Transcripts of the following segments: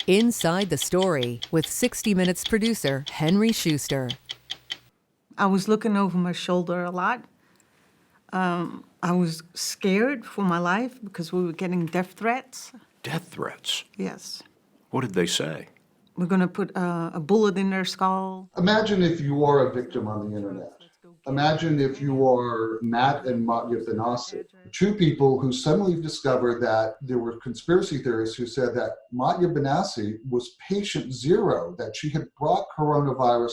Inside the Story with 60 Minutes producer Henry Schuster. I was looking over my shoulder a lot. I was scared for my life because we were getting death threats. Death threats? Yes. What did they say? We're going to put a bullet in their skull. Imagine if you are a victim on the internet. Imagine if you are Matt and Matya Benassi, two people who suddenly discovered that there were conspiracy theorists who said that Matya Benassi was patient zero, that she had brought coronavirus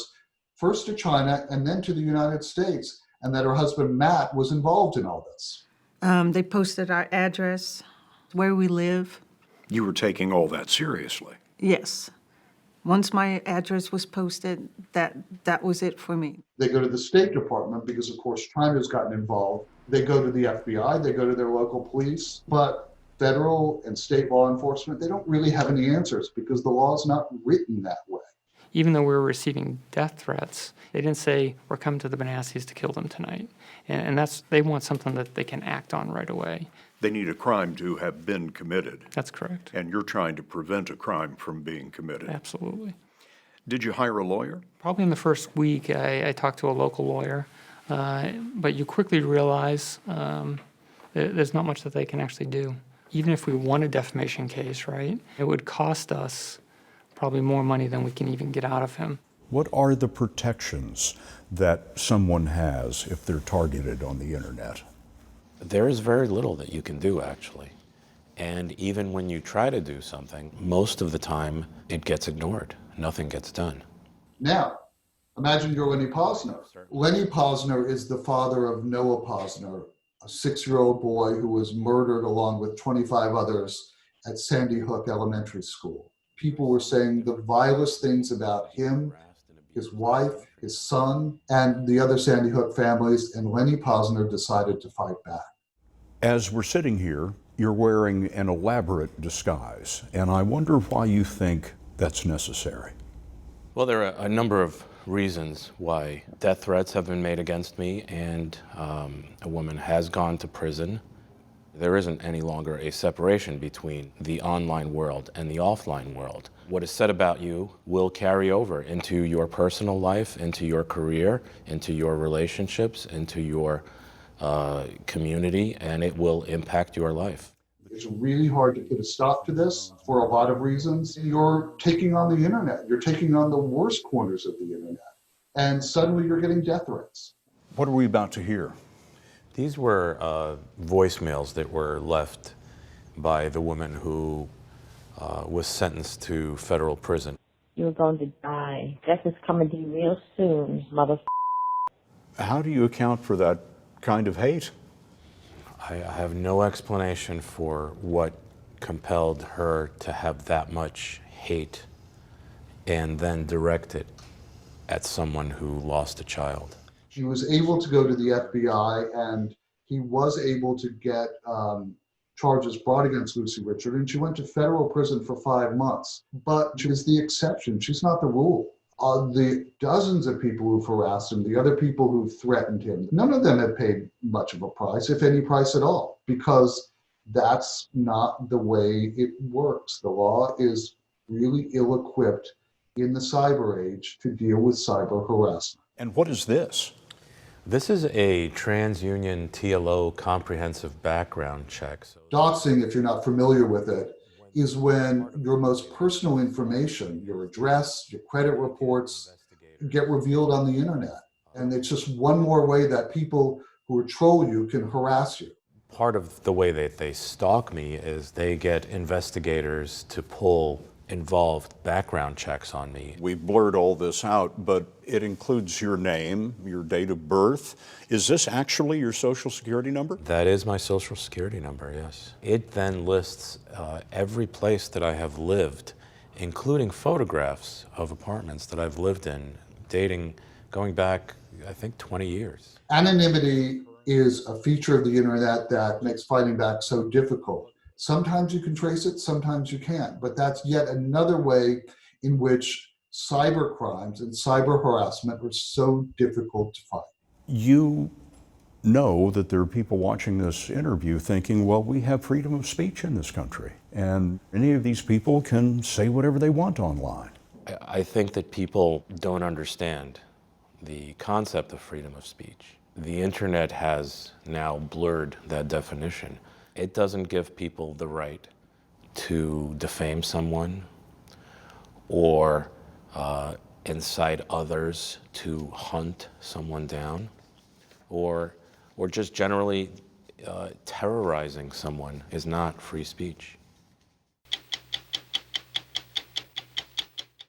first to China and then to the United States, and that her husband Matt was involved in all this. They posted our address, where we live. You were taking all that seriously. Yes. Once my address was posted, that was it for me. They go to the State Department because, of course, China's gotten involved. They go to the FBI, they go to their local police, but federal and state law enforcement, they don't really have any answers because the law is not written that way. Even though we were receiving death threats, they didn't say, we're coming to the Benassis to kill them tonight. And they want something that they can act on right away. They need a crime to have been committed. That's correct. And you're trying to prevent a crime from being committed. Absolutely. Did you hire a lawyer? Probably in the first week, I talked to a local lawyer. But you quickly realize there's not much that they can actually do. Even if we won a defamation case, right, it would cost us probably more money than we can even get out of him. What are the protections that someone has if they're targeted on the internet? There is very little that you can do, actually. And even when you try to do something, most of the time it gets ignored. Nothing gets done. Now, imagine you're Lenny Posner. Lenny Posner is the father of Noah Posner, a 6-year-old boy who was murdered along with 25 others at Sandy Hook Elementary School. People were saying the vilest things about him, his wife, his son, and the other Sandy Hook families, and Lenny Posner decided to fight back. As we're sitting here, you're wearing an elaborate disguise, and I wonder why you think that's necessary. Well, there are a number of reasons why death threats have been made against me, and a woman has gone to prison. There isn't any longer a separation between the online world and the offline world. What is said about you will carry over into your personal life, into your career, into your relationships, into your community, and it will impact your life. It's really hard to put a stop to this for a lot of reasons. You're taking on the internet. You're taking on the worst corners of the internet. And suddenly you're getting death threats. What are we about to hear? These were voicemails that were left by the woman who was sentenced to federal prison. You're going to die. Death is coming to you real soon, mother. How do you account for that kind of hate? I have no explanation for what compelled her to have that much hate and then direct it at someone who lost a child. He was able to go to the FBI, and he was able to get charges brought against Lucy Richard, and she went to federal prison for 5 months. But she was the exception. She's not the rule. The dozens of people who've harassed him, the other people who've threatened him, none of them have paid much of a price, if any price at all, because that's not the way it works. The law is really ill-equipped in the cyber age to deal with cyber harassment. And what is this? This is a TransUnion TLO comprehensive background check. Doxing, if you're not familiar with it, is when your most personal information, your address, your credit reports, get revealed on the internet. And it's just one more way that people who troll you can harass you. Part of the way that they stalk me is they get investigators to pull involved background checks on me. We've blurred all this out, but it includes your name, your date of birth. Is this actually your Social Security number? That is my Social Security number, yes. It then lists every place that I have lived, including photographs of apartments that I've lived in, going back, I think, 20 years. Anonymity is a feature of the internet that makes fighting back so difficult. Sometimes you can trace it, sometimes you can't, but that's yet another way in which cyber crimes and cyber harassment are so difficult to fight. You know that there are people watching this interview thinking, well, we have freedom of speech in this country. and any of these people can say whatever they want online. I think that people don't understand the concept of freedom of speech. The internet has now blurred that definition. It doesn't give people the right to defame someone or incite others to hunt someone down, or just generally terrorizing someone is not free speech.